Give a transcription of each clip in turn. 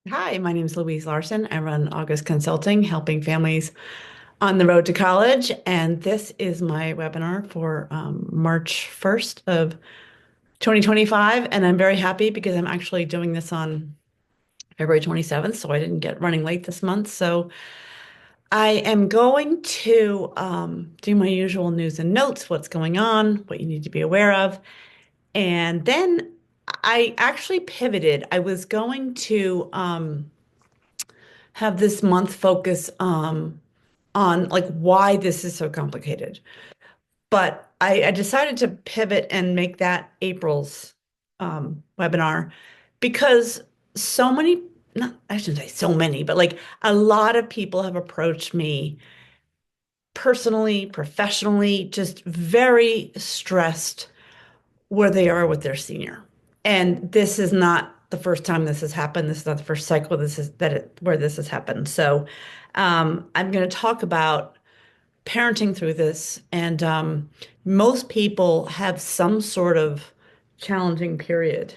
Hi, my name is Louise Larson. I run August Consulting, helping families on the road to college. And this is my webinar for March 1st of 2025. And I'm very happy because I'm actually doing this on February 27th, so I didn't get running late this month. So I am going to do my usual news and notes, what's going on, what you need to be aware of. And then I actually pivoted. I was going to have this month focus on like why this is so complicated. But I decided to pivot and make that April's webinar because so many, not, I shouldn't say so many, but like a lot of people have approached me personally, professionally, just very stressed where they are with their senior. And this is not the first time this has happened. This is not the first cycle where this has happened. So I'm going to talk about parenting through this. And most people have some sort of challenging period,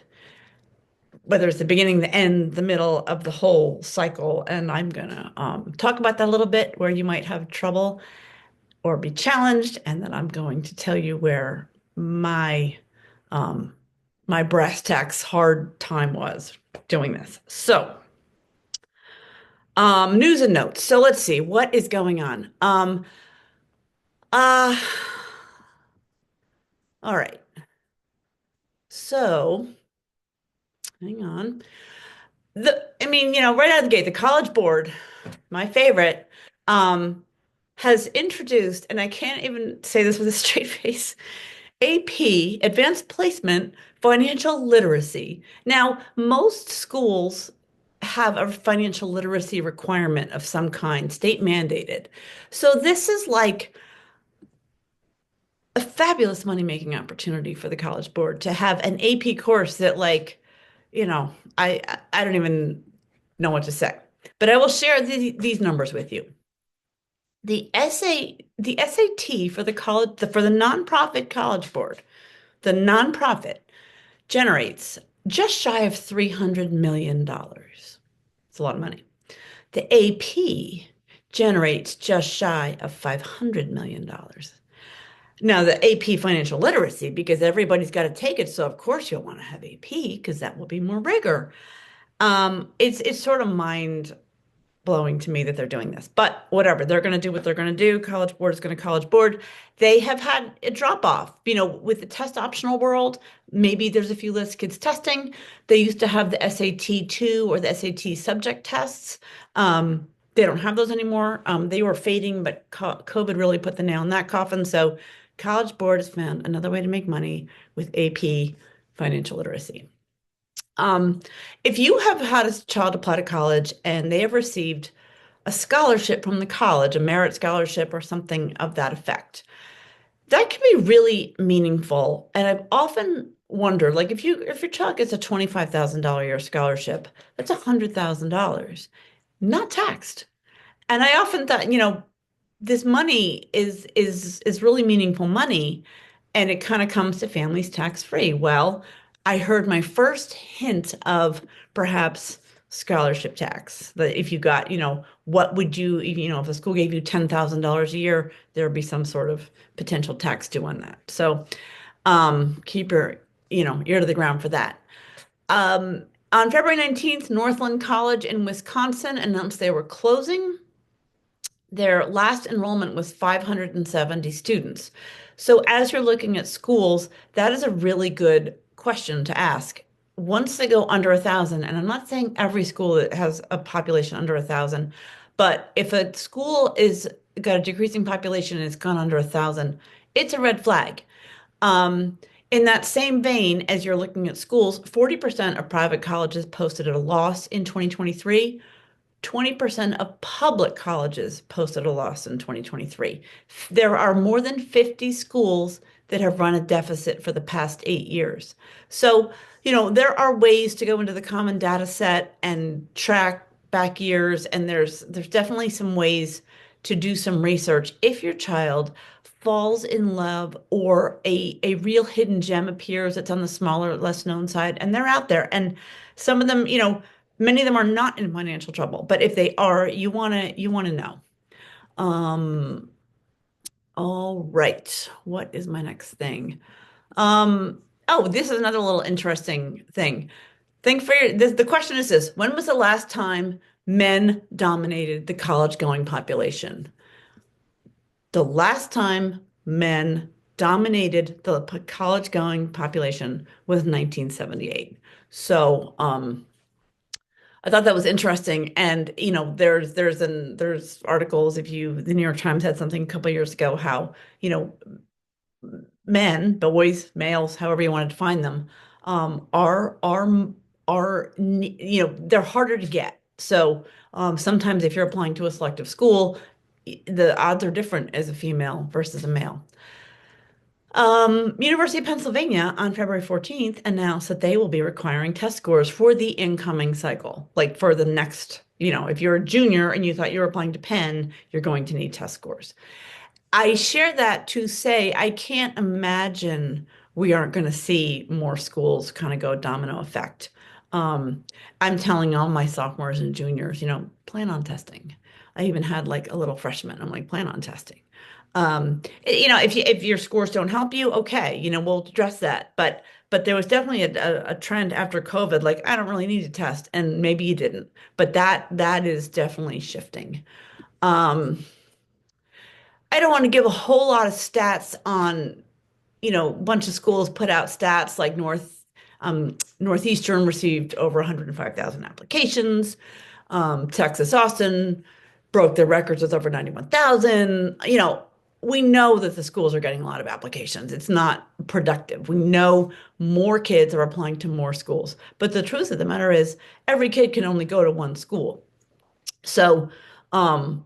whether it's the beginning, the end, the middle of the whole cycle. And I'm going to talk about that a little bit where you might have trouble or be challenged. And then I'm going to tell you where my um, my brass tacks hard time was doing this. So, news and notes. So let's see what is going on. Uh, all right. So, hang on. Right out of the gate, the College Board, my favorite, um, has introduced, and I can't even say this with a straight face, AP, Advanced Placement Financial Literacy. Now, most schools have a financial literacy requirement of some kind, state mandated. So this is like a fabulous money-making opportunity for the College Board to have an AP course that like, I don't even know what to say. But I will share these numbers with you. The SAT for the for the nonprofit College Board, the nonprofit generates just shy of $300 million. It's a lot of money. The AP generates just shy of $500 million. Now, the AP financial literacy, because everybody's got to take it, so of course you'll want to have AP because that will be more rigor. It's sort of mind blowing to me that they're doing this. But whatever, they're going to do what they're going to do. College Board is going to College Board. They have had a drop off, with the test optional world. Maybe there's a few less kids testing. They used to have the SAT 2 or the SAT subject tests. They don't have those anymore. They were fading, but COVID really put the nail in that coffin. So College Board has found another way to make money with AP financial literacy. Um, if you have had a child apply to college and they have received a scholarship from the college, a merit scholarship or something of that effect, that can be really meaningful. And I've often wondered, like if your child gets a $25,000 a year scholarship, that's $100,000, not taxed. And I often thought, this money is really meaningful money, and it kind of comes to families tax free. Well, I heard my first hint of perhaps scholarship tax. That if you got, what would you, if a school gave you $10,000 a year, there would be some sort of potential tax due on that. So, keep your, ear to the ground for that. On February 19th, Northland College in Wisconsin announced they were closing. Their last enrollment was 570 students. So as you're looking at schools, that is a really good question to ask. Once they go under 1,000, and I'm not saying every school that has a population under 1,000, but if a school is got a decreasing population and it's gone under 1,000, it's a red flag. Um, in that same vein, as you're looking at schools, 40% of private colleges posted at a loss in 2023. 20% of public colleges posted a loss in 2023. There are more than 50 schools that have run a deficit for the past 8 years. So, there are ways to go into the common data set and track back years, and there's definitely some ways to do some research if your child falls in love or a real hidden gem appears that's on the smaller, less known side, and they're out there. And some of them, Many of them are not in financial trouble, but if they are, you want to know. Um, all right. What is my next thing? Oh, this is another little interesting thing. Think for the question is this: when was the last time men dominated the college-going population? The last time men dominated the college-going population was 1978. So, I thought that was interesting. And, there's articles, if you, the New York Times had something a couple of years ago, how, you know, men, boys, males, however you want to define them, they're harder to get. So sometimes if you're applying to a selective school, the odds are different as a female versus a male. University of Pennsylvania on February 14th announced that they will be requiring test scores for the incoming cycle. Like for the next, if you're a junior and you thought you were applying to Penn, you're going to need test scores. I share that to say I can't imagine we aren't going to see more schools kind of go domino effect. Um, I'm telling all my sophomores and juniors, plan on testing. I even had like a little freshman. I'm like, plan on testing. If your scores don't help you, okay, we'll address that. But there was definitely a trend after COVID, like I don't really need to test, and maybe you didn't, but that is definitely shifting. Um, I don't want to give a whole lot of stats on, a bunch of schools put out stats like Northeastern received over 105,000 applications. Texas Austin broke their records with over 91,000. We know that the schools are getting a lot of applications. It's not productive. We know more kids are applying to more schools. But the truth of the matter is, every kid can only go to one school. So, um,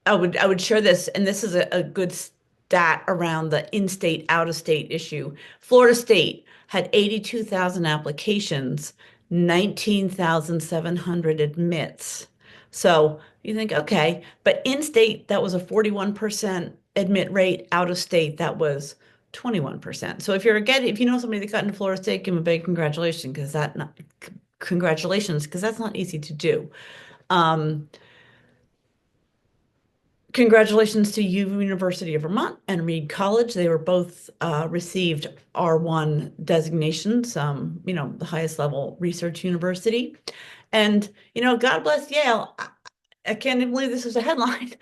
I would share this, and this is a good stat around the in-state, out-of-state issue. Florida State had 82,000 applications, 19,700 admits. So you think, okay, but in-state, that was a 41% admit rate. Out of state, that was 21%. So if you know somebody that got into Florida State, give them a big congratulations, because that's not easy to do. Um, Congratulations to University of Vermont and Reed College. They were both received R1 designations, the highest level research university. And, God bless Yale. I can't even believe this is a headline,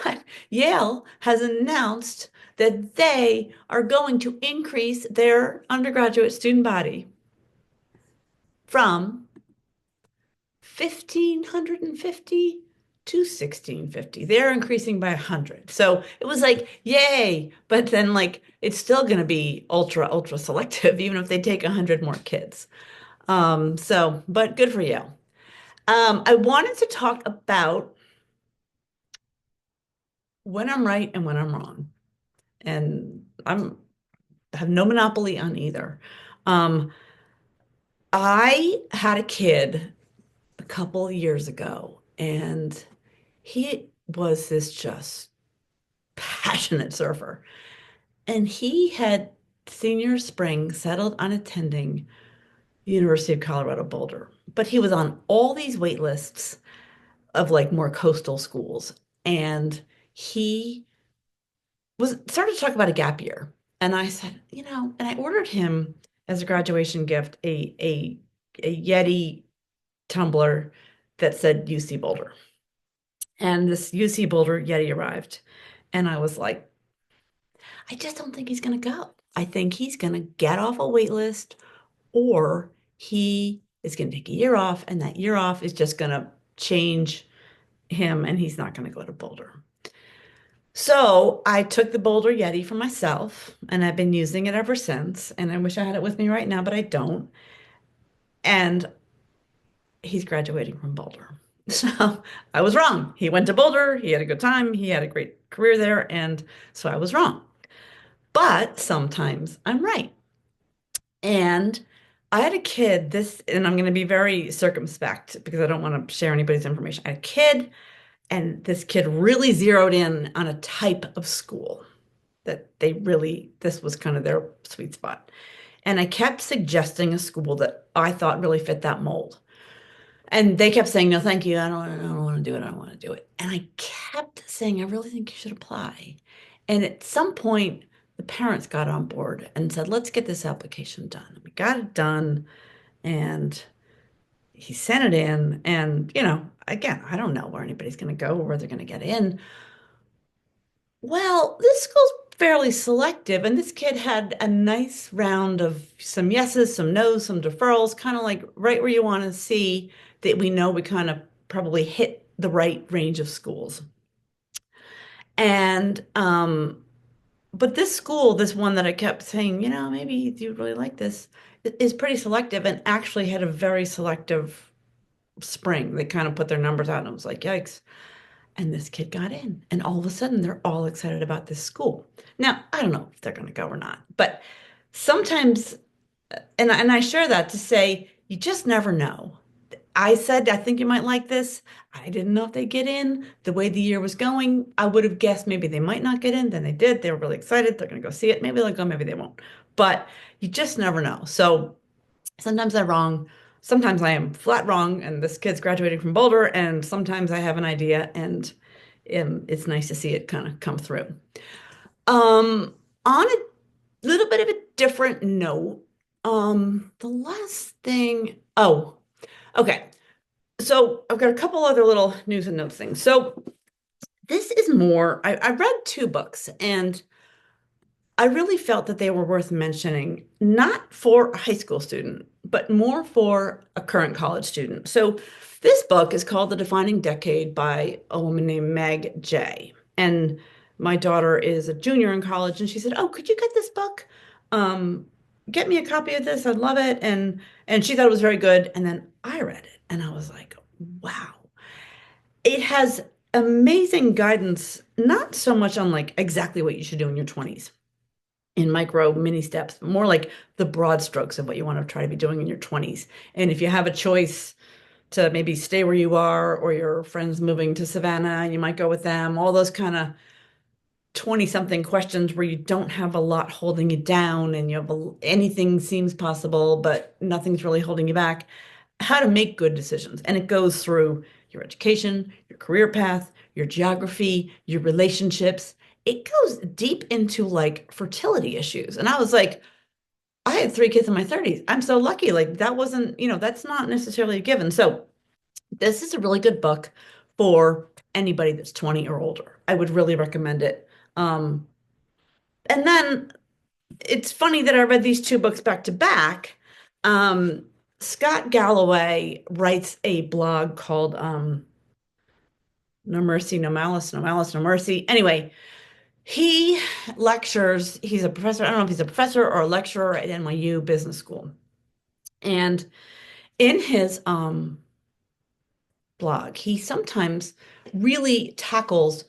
but Yale has announced that they are going to increase their undergraduate student body from 1,550 to 1,650. They're increasing by 100. So it was like, yay. But then, like, it's still going to be ultra, ultra selective, even if they take 100 more kids. But good for you. I wanted to talk about when I'm right and when I'm wrong. And have no monopoly on either. Um, I had a kid a couple years ago, and he was this just passionate surfer. And he had senior spring settled on attending University of Colorado Boulder. But he was on all these wait lists of like more coastal schools. And he was started to talk about a gap year. And I said, and I ordered him as a graduation gift a Yeti tumbler that said UC Boulder. And this UC Boulder Yeti arrived. And I was like, I just don't think he's going to go. I think he's going to get off a wait list, or he is going to take a year off, and that year off is just going to change him, and he's not going to go to Boulder. So I took the Boulder Yeti for myself, and I've been using it ever since. And I wish I had it with me right now, but I don't. And he's graduating from Boulder. So I was wrong. He went to Boulder. He had a good time. He had a great career there. And so I was wrong. But sometimes I'm right. And I had a kid, and I'm going to be very circumspect because I don't want to share anybody's information. I had a kid, and this kid really zeroed in on a type of school that this was kind of their sweet spot. And I kept suggesting a school that I thought really fit that mold. And they kept saying, no, thank you. I don't want to do it. I don't want to do it. And I kept saying, I really think you should apply. And at some point, the parents got on board and said, let's get this application done. And we got it done. And he sent it in. And, again, I don't know where anybody's going to go or where they're going to get in. Well, this school's fairly selective, and this kid had a nice round of some yeses, some nos, some deferrals, kind of like right where you want to see that we know we kind of probably hit the right range of schools. And but this school, this one that I kept saying, maybe you really like this, is pretty selective and actually had a very selective spring. They kind of put their numbers out, and I was like, yikes. And this kid got in, and all of a sudden they're all excited about this school. Now, I don't know if they're going to go or not, but sometimes, and I share that to say, you just never know. I said, I think you might like this. I didn't know if they'd get in. The way the year was going, I would have guessed maybe they might not get in. Then they did. They were really excited. They're going to go see it. Maybe they'll go, maybe they won't. But you just never know. So sometimes I'm wrong. Sometimes I am flat wrong, and this kid's graduating from Boulder, and sometimes I have an idea, and it's nice to see it kind of come through. On a little bit of a different note, the last thing, oh, okay. So I've got a couple other little news and notes things. So this is more, I read two books, and I really felt that they were worth mentioning, not for a high school student, but more for a current college student. So this book is called The Defining Decade by a woman named Meg Jay. And my daughter is a junior in college, and she said, "Oh, could you get this book? Um, get me a copy of this. I'd love it." And she thought it was very good. And then I read it, and I was like, wow. It has amazing guidance, not so much on like exactly what you should do in your 20s in micro mini steps, but more like the broad strokes of what you want to try to be doing in your 20s. And if you have a choice to maybe stay where you are, or your friends moving to Savannah and you might go with them, all those kind of 20 something questions where you don't have a lot holding you down and anything seems possible, but nothing's really holding you back. How to make good decisions. And it goes through your education, your career path, your geography, your relationships. It goes deep into like fertility issues. And I was like, I had three kids in my 30s. I'm so lucky. Like that wasn't, that's not necessarily a given. So this is a really good book for anybody that's 20 or older. I would really recommend it. Um, and then it's funny that I read these two books back to back. Um, Scott Galloway writes a blog called No Mercy, No Malice, No Malice, No Mercy. Anyway, he lectures, he's a professor, I don't know if he's a professor or a lecturer at NYU Business School. And in his blog, he sometimes really tackles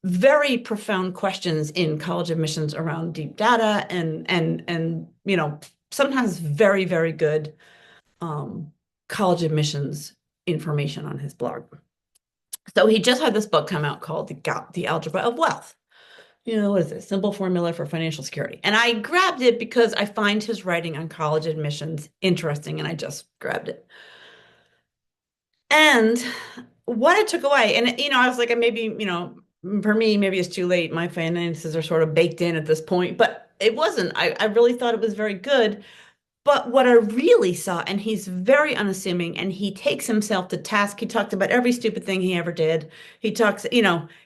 very profound questions in college admissions around deep data and sometimes very, very good college admissions information on his blog. So he just had this book come out called The Algebra of Wealth. What is it? Simple formula for financial security. And I grabbed it because I find his writing on college admissions interesting, and I just grabbed it. And what I took away, and I was like, maybe, for me, maybe it's too late. My finances are sort of baked in at this point, but it wasn't. I really thought it was very good. But what I really saw, and he's very unassuming, and he takes himself to task. He talked about every stupid thing he ever did. He talks,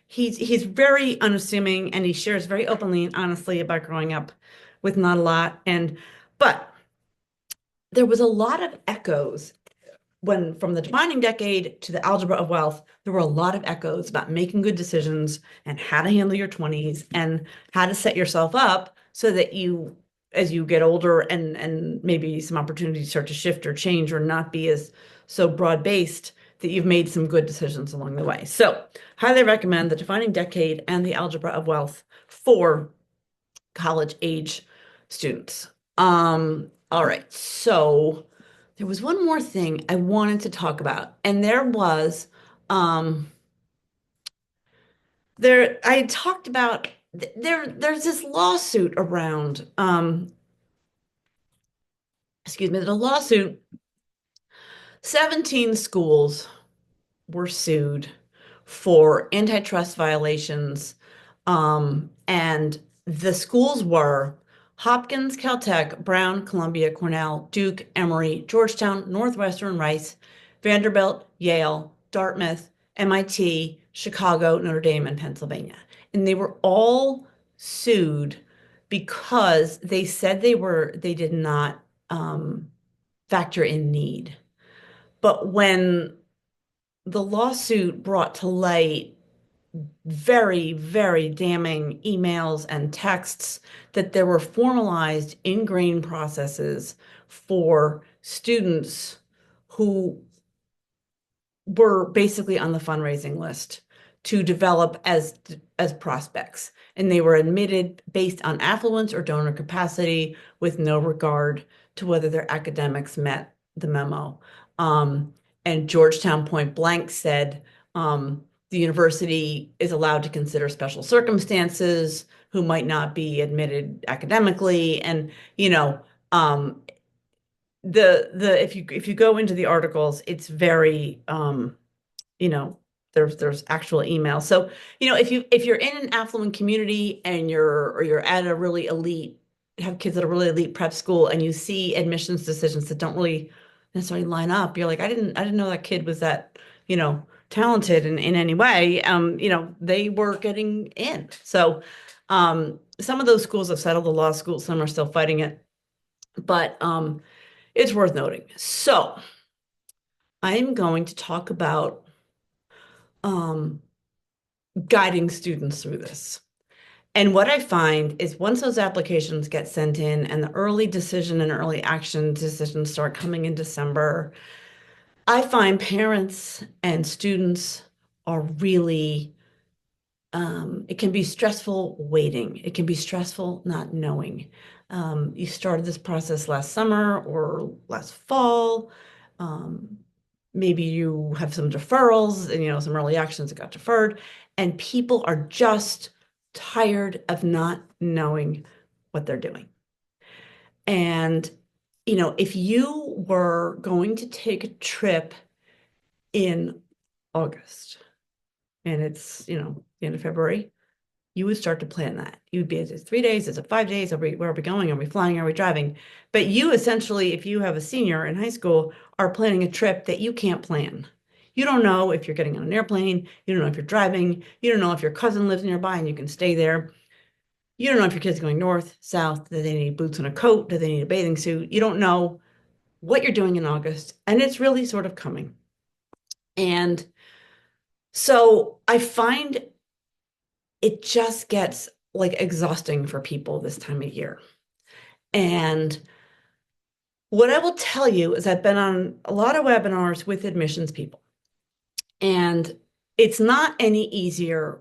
he's very unassuming, and he shares very openly and honestly about growing up with not a lot. But there was a lot of echoes when from the defining decade to the algebra of wealth, there were a lot of echoes about making good decisions and how to handle your 20s and how to set yourself up so that you, as you get older and maybe some opportunities start to shift or change or not be as so broad-based, that you've made some good decisions along the way. So highly recommend the defining decade and the algebra of wealth for college age students. All right, so there was one more thing I wanted to talk about, and um I talked about there's this lawsuit around excuse me, the lawsuit 17 schools were sued for antitrust violations. And the schools were Hopkins, Caltech, Brown, Columbia, Cornell, Duke, Emory, Georgetown, Northwestern, Rice, Vanderbilt, Yale, Dartmouth, MIT, Chicago, Notre Dame, and Pennsylvania. And they were all sued because they said they did not factor in need. But when the lawsuit brought to light very, very damning emails and texts that there were formalized ingrained processes for students who were basically on the fundraising list to develop as prospects. And they were admitted based on affluence or donor capacity with no regard to whether their academics met the memo. And Georgetown point blank said the university is allowed to consider special circumstances who might not be admitted academically. And, if you go into the articles, it's very you know, there's actual emails. So, if you're in an affluent community and you're at a really elite, have kids at a really elite prep school and you see admissions decisions that don't really necessarily line up, you're like, I didn't know that kid was that, talented in any way. They were getting in. So some of those schools have settled the lawsuit, some are still fighting it, but it's worth noting. So I'm going to talk about um, guiding students through this. And what I find is once those applications get sent in and the early decision and early action decisions start coming in December, I find parents and students are really, it can be stressful waiting. It can be stressful not knowing. You started this process last summer or last fall. Maybe you have some deferrals and some early actions that got deferred, and people are just tired of not knowing what they're doing. And if you were going to take a trip in August and it's the end of February, you would start to plan that. You would be, is it 3 days? Is it 5 days? Where are we going? Are we flying? Are we driving? But you essentially, if you have a senior in high school, are planning a trip that you can't plan. You don't know if you're getting on an airplane. You don't know if you're driving. You don't know if your cousin lives nearby and you can stay there. You don't know if your kid's going north, south. Do they need boots and a coat? Do they need a bathing suit? You don't know what you're doing in August. And it's really sort of coming. And so I find it just gets like exhausting for people this time of year. And what I will tell you is I've been on a lot of webinars with admissions people, and it's not any easier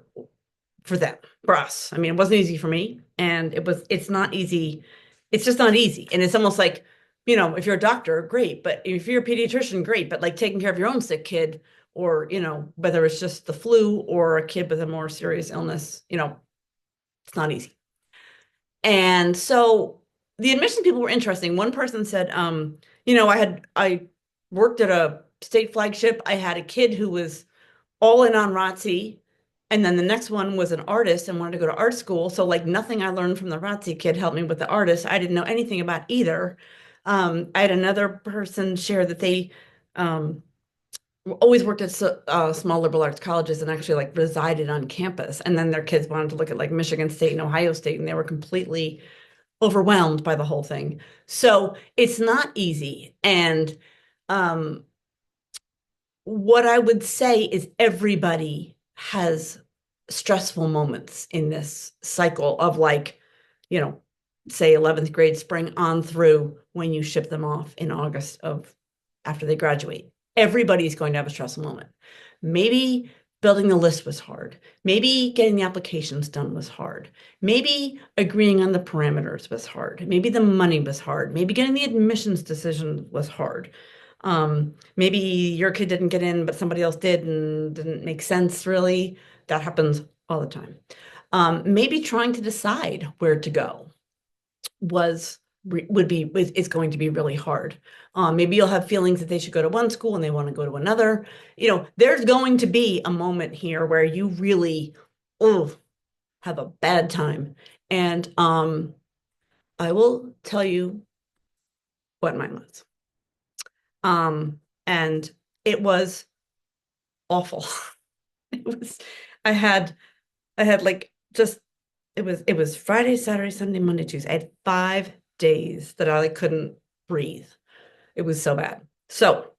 for them, for us. I mean, it wasn't easy for me, and it's not easy. It's just not easy. And it's almost like, if you're a doctor, great, but if you're a pediatrician, great, but like taking care of your own sick kid, or, whether it's just the flu or a kid with a more serious illness, it's not easy. And so the admission people were interesting. One person said, I worked at a state flagship. I had a kid who was all in on ROTC. And then the next one was an artist and wanted to go to art school. So like nothing I learned from the ROTC kid helped me with the artist. I didn't know anything about either. I had another person share that they always worked at small liberal arts colleges and actually like resided on campus. And then their kids wanted to look at like Michigan State and Ohio State, and they were completely overwhelmed by the whole thing. So it's not easy. And what I would say is everybody has stressful moments in this cycle of like, say 11th grade spring on through when you ship them off in August of after they graduate. Everybody's going to have a stressful moment. Maybe building the list was hard. Maybe getting the applications done was hard. Maybe agreeing on the parameters was hard. Maybe the money was hard. Maybe getting the admissions decision was hard. Maybe your kid didn't get in, but somebody else did and didn't make sense really. That happens all the time. Maybe trying to decide where to go was would be is going to be really hard. Maybe you'll have feelings that they should go to one school and they want to go to another. There's going to be a moment here where you really, oh, have a bad time. And I will tell you what mine was. And it was awful. It was, I had, I had like just, it was Friday, Saturday, Sunday, Monday, Tuesday. I had 5 days that I like couldn't breathe. It was so bad. So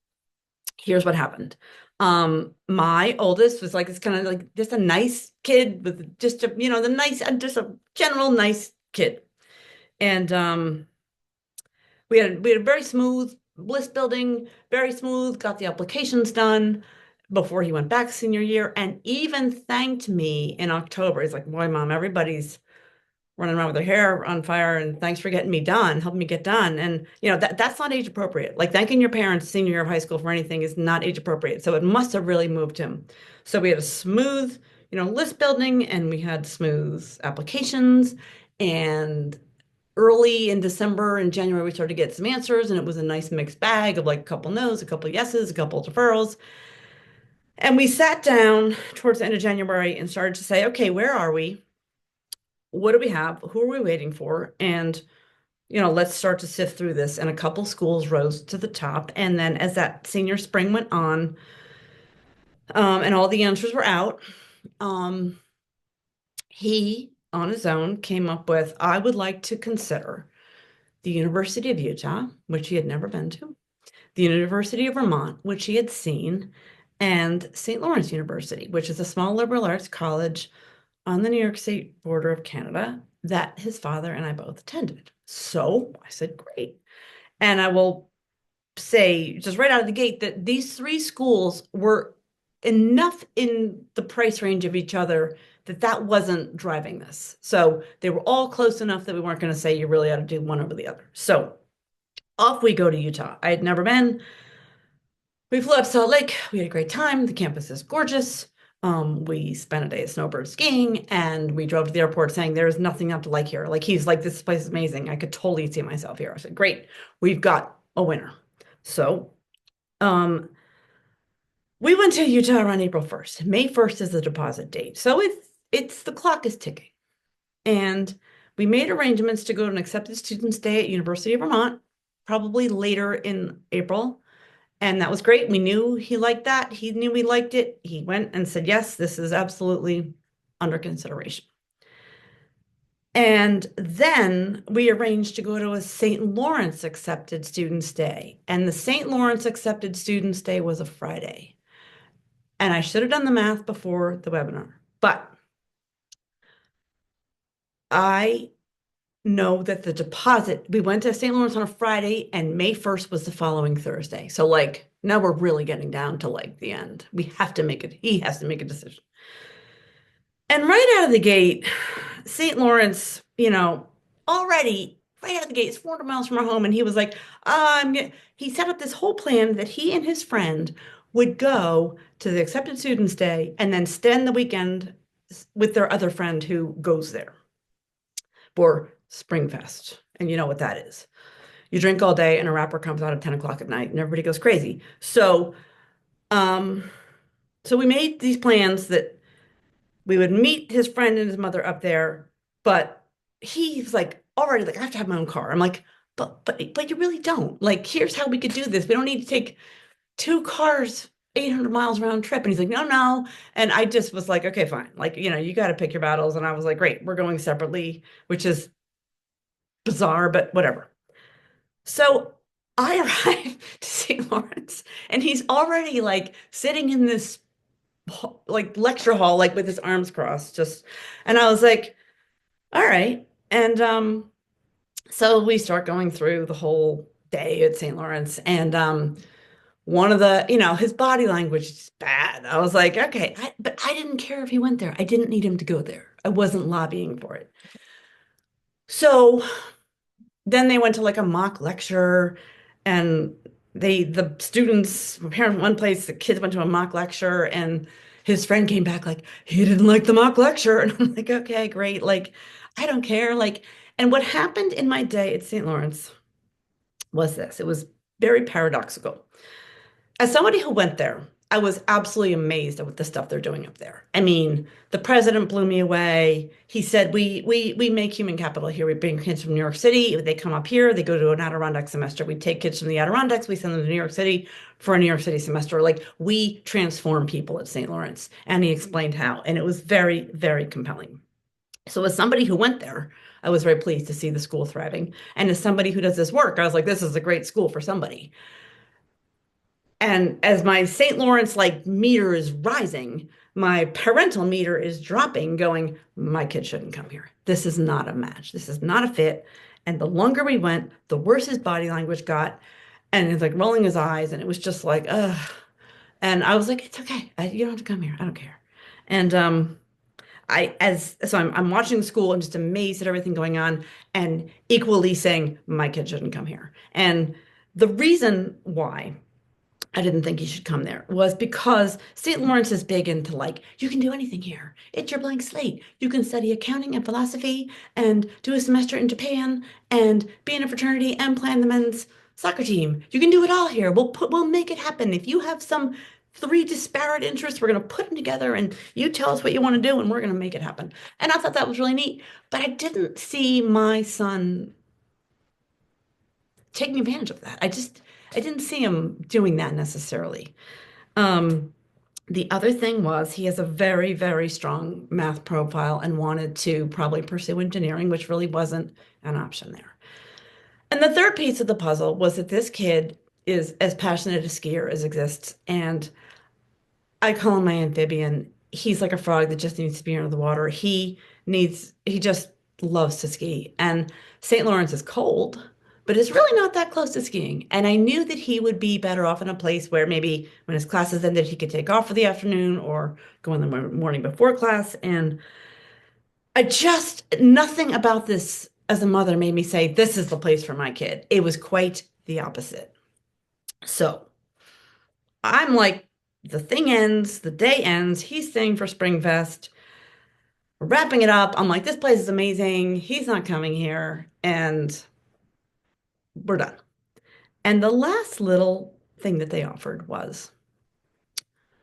here's what happened. My oldest was like, it's kind of like just a nice kid with just a, the nice, just a general nice kid. And we had a very smooth list building, very smooth, got the applications done before he went back senior year, and even thanked me in October. He's like, boy, mom, everybody's running around with their hair on fire, and thanks for getting me done, helping me get done. And that's not age appropriate. Like thanking your parents senior year of high school for anything is not age appropriate. So it must have really moved him. So we had a smooth, list building, and we had smooth applications. And early in December and January, we started to get some answers, and it was a nice mixed bag of like a couple no's, a couple yeses, a couple deferrals. And we sat down towards the end of January and started to say, okay, where are we? What do we have? Who are we waiting for? And let's start to sift through this. And a couple schools rose to the top. And then as that senior spring went on, and all the answers were out, um, he on his own came up with, I would like to consider the University of Utah, which he had never been to, the University of Vermont, which he had seen, and St. Lawrence University, which is a small liberal arts college on the New York State border of Canada that his father and I both attended. So I said, great. And I will say just right out of the gate that these three schools were enough in the price range of each other that wasn't driving this. So they were all close enough that we weren't going to say you really ought to do one over the other. So off we go to Utah. I had never been. We flew up Salt Lake. We had a great time. The campus is gorgeous. We spent a day of snowbird skiing, and we drove to the airport saying there's nothing not to like here. Like he's like, this place is amazing. I could totally see myself here. I said, great, we've got a winner. So we went to Utah around April 1st. May 1st is the deposit date. So it's the clock is ticking. And we made arrangements to go to an accepted student stay at University of Vermont, probably later in April. And that was great. We knew he liked that. He knew we liked it. He went and said, yes, this is absolutely under consideration. And then we arranged to go to a St. Lawrence accepted student stay. And the St. Lawrence accepted student stay was a Friday. And I should have done the math before the webinar, but I know that the deposit, we went to St. Lawrence on a Friday and May 1st was the following Thursday. So like now we're really getting down to like the end. We have to make it, he has to make a decision. And right out of the gate, St. Lawrence, already right out of the gate, it's 400 miles from our home. And he was like, he set up this whole plan that he and his friend would go to the accepted students day and then spend the weekend with their other friend who goes there for Springfest. And you know what that is. You drink all day and a rapper comes out at 10 o'clock at night and everybody goes crazy. So we made these plans that we would meet his friend and his mother up there, but he's like already like, I have to have my own car. I'm like, but you really don't. Like, here's how we could do this. We don't need to take 2 cars 800 miles round trip. And he's like, no. And I just was like, okay, fine. Like, you got to pick your battles. And I was like, great, we're going separately, which is bizarre, but whatever. So I arrived to St. Lawrence and he's already like sitting in this like lecture hall, like with his arms crossed, and I was like, all right. And so we start going through the whole day at St. Lawrence, and one of the, his body language is bad. I was like, okay, but I didn't care if he went there. I didn't need him to go there. I wasn't lobbying for it. So then they went to like a mock lecture, and the students, apparently one place, the kids went to a mock lecture, and his friend came back like, he didn't like the mock lecture. And I'm like, okay, great. Like, I don't care. Like, And what happened in my day at St. Lawrence was this. It was very paradoxical. As somebody who went there, I was absolutely amazed at what the stuff they're doing up there. I mean, the president blew me away. He said, "We make human capital here. We bring kids from New York City. They come up here. They go to an Adirondack semester. We take kids from the Adirondacks. We send them to New York City for a New York City semester. Like we transform people at St. Lawrence." And he explained how, and it was very, very compelling. So as somebody who went there, I was very pleased to see the school thriving. And as somebody who does this work, I was like, this is a great school for somebody. And as my St. Lawrence like meter is rising, my parental meter is dropping, going, my kid shouldn't come here. This is not a match. This is not a fit. And the longer we went, the worse his body language got. And he's like rolling his eyes. And it was just like, ugh. And I was like, it's okay. You don't have to come here. I don't care. And I'm watching the school and just amazed at everything going on and equally saying, my kid shouldn't come here. And the reason why I didn't think he should come there was because St. Lawrence is big into like, you can do anything here. It's your blank slate. You can study accounting and philosophy and do a semester in Japan and be in a fraternity and plan the men's soccer team. You can do it all here. We'll make it happen. If you have some three disparate interests, we're going to put them together and you tell us what you want to do and we're going to make it happen. And I thought that was really neat, but I didn't see my son taking advantage of that. I didn't see him doing that necessarily. Um, the other thing was he has a very, very strong math profile and wanted to probably pursue engineering, which really wasn't an option there. And the third piece of the puzzle was that this kid is as passionate a skier as exists. And I call him my amphibian. He's like a frog that just needs to be under the water. He just loves to ski. And St. Lawrence is cold, but it's really not that close to skiing. And I knew that he would be better off in a place where maybe when his classes ended, he could take off for the afternoon or go in the morning before class. And nothing about this as a mother made me say, this is the place for my kid. It was quite the opposite. So I'm like, the thing ends, the day ends, he's staying for SpringFest. We're wrapping it up. I'm like, this place is amazing. He's not coming here. And we're done. And the last little thing that they offered was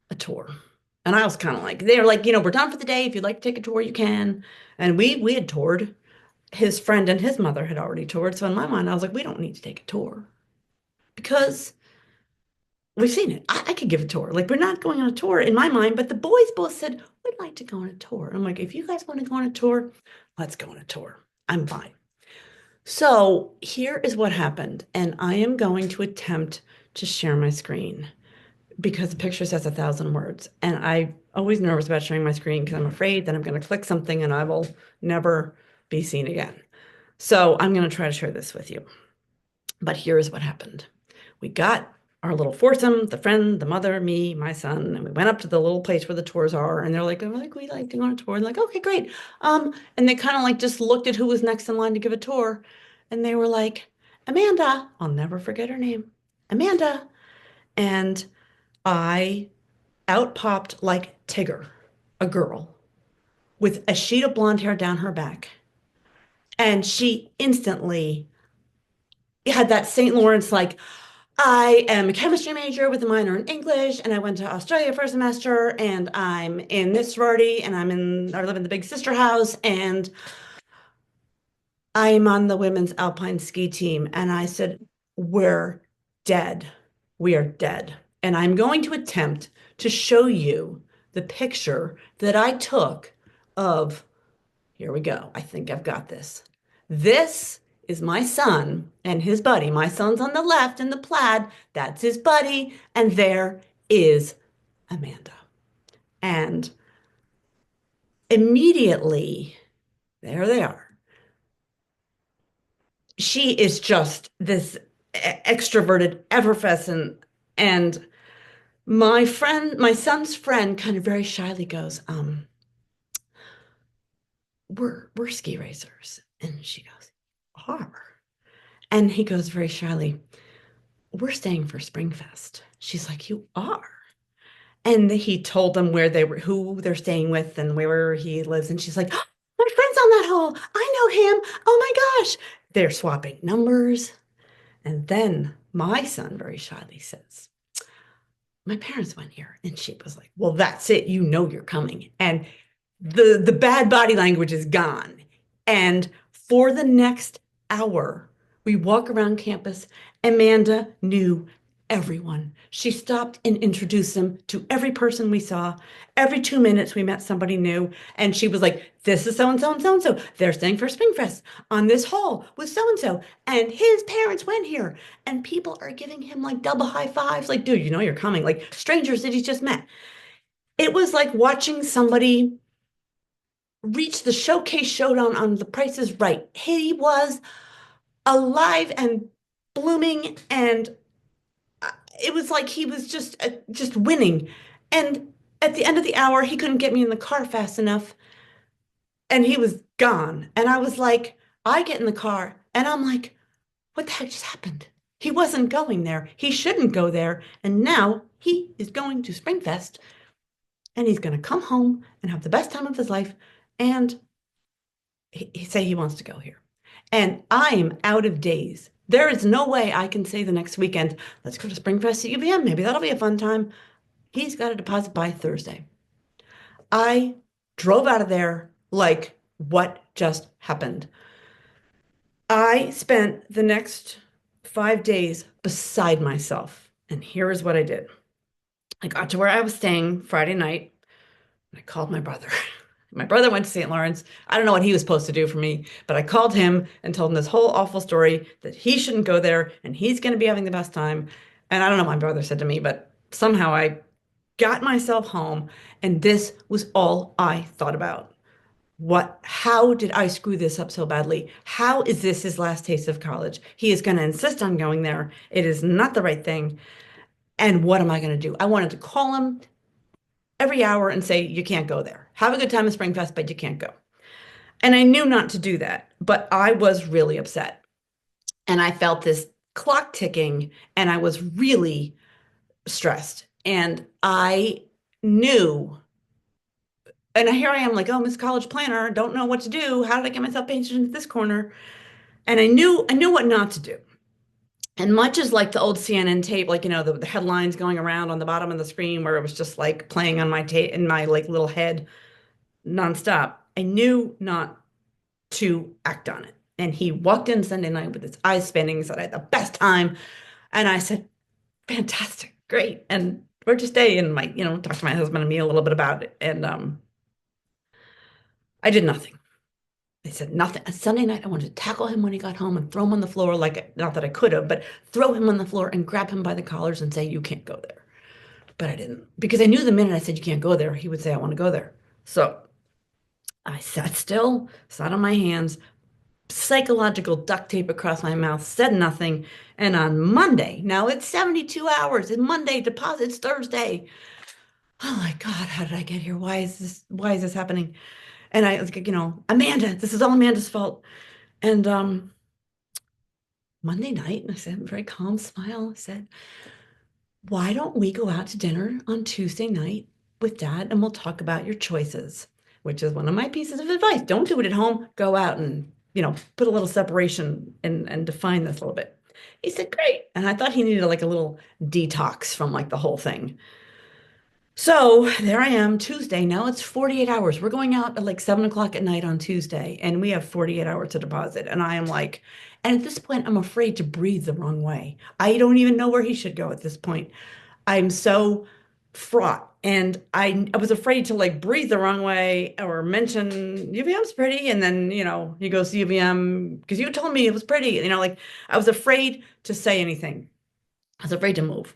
a tour. And I was kind of like, they're like, we're done for the day. If you'd like to take a tour, you can. And we had toured. His friend and his mother had already toured. So in my mind, I was like, we don't need to take a tour because we've seen it. I could give a tour. Like, we're not going on a tour in my mind, but the boys both said, we'd like to go on a tour. I'm like, if you guys want to go on a tour, let's go on a tour. I'm fine. So here is what happened. And I am going to attempt to share my screen because the picture says 1,000 words. And I'm always nervous about sharing my screen because I'm afraid that I'm going to click something and I will never be seen again. So I'm going to try to share this with you. But here's what happened. We got our little foursome, the friend, the mother, me, my son, and we went up to the little place where the tours are, and they're like, we'd like to go on a tour. And like, okay, great. And they kind of like just looked at who was next in line to give a tour, and they were like, Amanda, I'll never forget her name, Amanda. And I out popped like Tigger, a girl, with a sheet of blonde hair down her back. And she instantly had that St. Lawrence, like, I am a chemistry major with a minor in English, and I went to Australia for a semester, and I'm in this sorority, and I live in the big sister house, and I'm on the women's alpine ski team. And I said, we're dead. We are dead. And I'm going to attempt to show you the picture that I took of, here we go. I think I've got this. This is my son and his buddy. My son's on the left in the plaid. That's his buddy. And there is Amanda. And immediately, there they are. She is just this extroverted, effervescent, and my son's friend kind of very shyly goes, we're ski racers. And she goes, are? And he goes very shyly, we're staying for SpringFest. She's like, you are? And he told them who they're staying with and where he lives. And she's like, oh, my friend's down that hall. I know him. Oh my gosh. They're swapping numbers. And then my son very shyly says, my parents went here. And she was like, well, that's it. You know you're coming. And the bad body language is gone. And for the next hour, we walk around campus. Amanda knew everyone. She stopped and introduced them to every person we saw. Every 2 minutes, we met somebody new. And she was like, this is so and so and so and so. They're staying for Springfest on this hall with so and so. And his parents went here. And people are giving him like double high fives. Like, dude, you know you're coming. Like strangers that he's just met. It was like watching somebody reach the showcase showdown on The Price is Right. He was alive and blooming, and it was like he was just winning. And at the end of the hour, he couldn't get me in the car fast enough, and he was gone. And I was like, I get in the car, and I'm like, what the heck just happened? He wasn't going there. He shouldn't go there. And now he is going to Springfest, and he's going to come home and have the best time of his life. And he say he wants to go here. And I'm out of days. There is no way I can say the next weekend, let's go to Springfest at UVM. Maybe that'll be a fun time. He's got a deposit by Thursday. I drove out of there like, what just happened? I spent the next 5 days beside myself. And here is what I did. I got to where I was staying Friday night, and I called my brother. My brother went to St. Lawrence. I don't know what he was supposed to do for me, but I called him and told him this whole awful story that he shouldn't go there and he's going to be having the best time. And I don't know what my brother said to me, but somehow I got myself home, and this was all I thought about. How did I screw this up so badly? How is this his last taste of college? He is going to insist on going there. It is not the right thing. And what am I going to do? I wanted to call him every hour and say, you can't go there. Have a good time at Springfest, but you can't go. And I knew not to do that, but I was really upset. And I felt this clock ticking, and I was really stressed. And I knew, and here I am like, oh, Miss College Planner, don't know what to do. How did I get myself painted into this corner? And I knew what not to do. And much as like the old CNN tape, like, the headlines going around on the bottom of the screen where it was just like playing on my tape in my like little head nonstop, I knew not to act on it. And he walked in Sunday night with his eyes spinning, said I had the best time. And I said, fantastic, great. And we're just staying and talk to my husband and me a little bit about it. And I did nothing. I said nothing. On Sunday night, I wanted to tackle him when he got home and throw him on the floor, like, not that I could have, but throw him on the floor and grab him by the collars and say, you can't go there. But I didn't, because I knew the minute I said, you can't go there, he would say, I want to go there. So I sat still, sat on my hands, psychological duct tape across my mouth, said nothing. And on Monday, now it's 72 hours, and Monday deposits Thursday. Oh my God, how did I get here? Why is this happening? And I was like, Amanda, this is all Amanda's fault. And Monday night, and I said, a very calm smile, I said, why don't we go out to dinner on Tuesday night with Dad, and we'll talk about your choices, which is one of my pieces of advice. Don't do it at home. Go out and, put a little separation and define this a little bit. He said, great. And I thought he needed like a little detox from like the whole thing. So there I am, Tuesday. Now it's 48 hours. We're going out at like 7 o'clock at night on Tuesday, and we have 48 hours to deposit. And I am like, and at this point, I'm afraid to breathe the wrong way. I don't even know where he should go at this point. I'm so fraught. And I was afraid to like breathe the wrong way or mention UVM's pretty. And then, he goes to UVM because you told me it was pretty. Like I was afraid to say anything. I was afraid to move.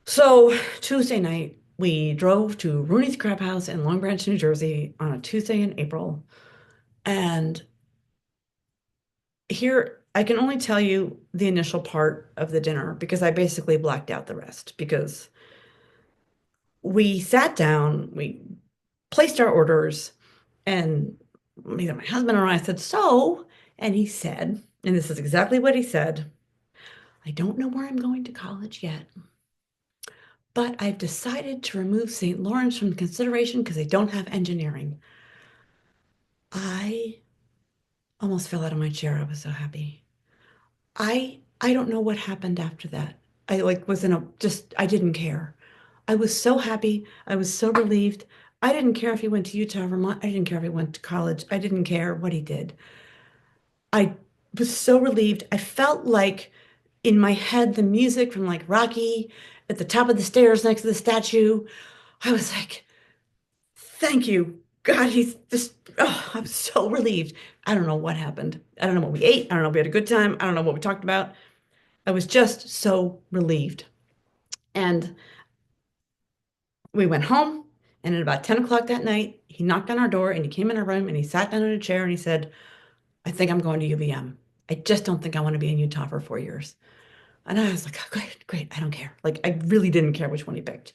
So Tuesday night, we drove to Rooney's Crab House in Long Branch, New Jersey on a Tuesday in April. And here, I can only tell you the initial part of the dinner because I basically blacked out the rest because we sat down, we placed our orders, and either my husband or I said, so, and he said, and this is exactly what he said, I don't know where I'm going to college yet, but I've decided to remove St. Lawrence from consideration because they don't have engineering. I almost fell out of my chair. I was so happy. I don't know what happened after that. I like was in a just I didn't care. I was so happy. I was so relieved. I didn't care if he went to Utah, Vermont. I didn't care if he went to college. I didn't care what he did. I was so relieved. I felt like in my head the music from like Rocky at the top of the stairs next to the statue. I was like, thank you. God, he's just, oh, I'm so relieved. I don't know what happened. I don't know what we ate. I don't know if we had a good time. I don't know what we talked about. I was just so relieved. And we went home, and at about 10 o'clock that night, he knocked on our door and he came in our room and he sat down in a chair and he said, I think I'm going to UVM. I just don't think I want to be in Utah for 4 years. And I was like, oh, great, great. I don't care. Like, I really didn't care which one he picked.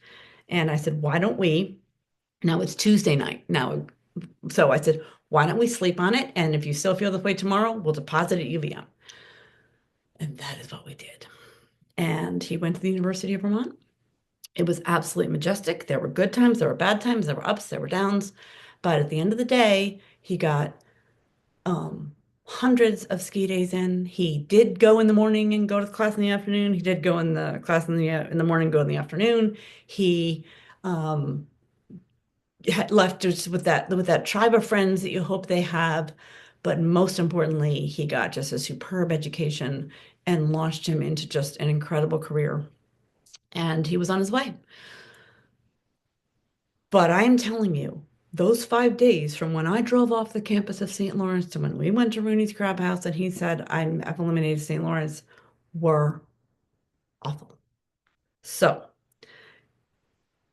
And I said, why don't we? Now it's Tuesday night. Now, so I said, why don't we sleep on it? And if you still feel this way tomorrow, we'll deposit at UVM. And that is what we did. And he went to the University of Vermont. It was absolutely majestic. There were good times, there were bad times, there were ups, there were downs. But at the end of the day, he got hundreds of ski days in. He did go in the morning and go to class in the afternoon. He did go in the class in the morning, go in the afternoon. He um, had left just with that tribe of friends that you hope they have. But most importantly, he got just a superb education and launched him into just an incredible career. And he was on his way. But I'm telling you, those 5 days from when I drove off the campus of St. Lawrence to when we went to Rooney's Crab House and he said, I've eliminated St. Lawrence, were awful. So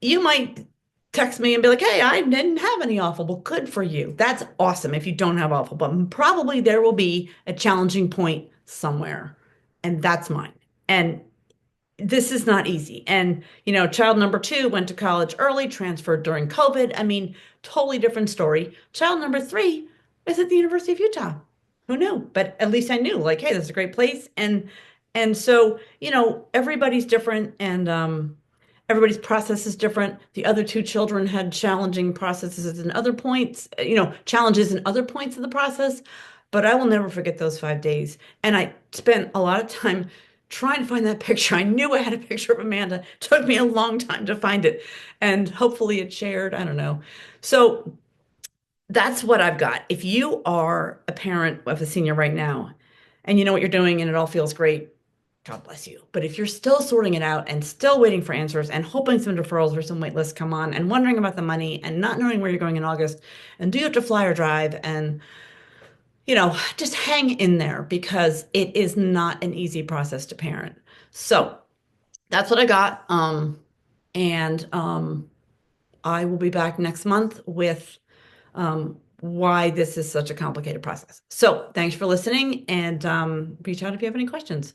you might text me and be like, hey, I didn't have any awful. Well, good for you. That's awesome if you don't have awful, but probably there will be a challenging point somewhere, and that's mine. And this is not easy. And, child number two went to college early, transferred during COVID. I mean, totally different story. Child number three is at the University of Utah. Who knew? But at least I knew, like, hey, this is a great place. And so, everybody's different and everybody's process is different. The other two children had challenging processes and other points, challenges in other points of the process. But I will never forget those 5 days. And I spent a lot of time trying to find that picture. I knew I had a picture of Amanda. It took me a long time to find it. And hopefully it's shared. I don't know. So that's what I've got. If you are a parent of a senior right now and you know what you're doing and it all feels great, God bless you. But if you're still sorting it out and still waiting for answers and hoping some deferrals or some wait lists come on and wondering about the money and not knowing where you're going in August and do you have to fly or drive and just hang in there because it is not an easy process to parent. So that's what I got. And I will be back next month with why this is such a complicated process. So thanks for listening and reach out if you have any questions.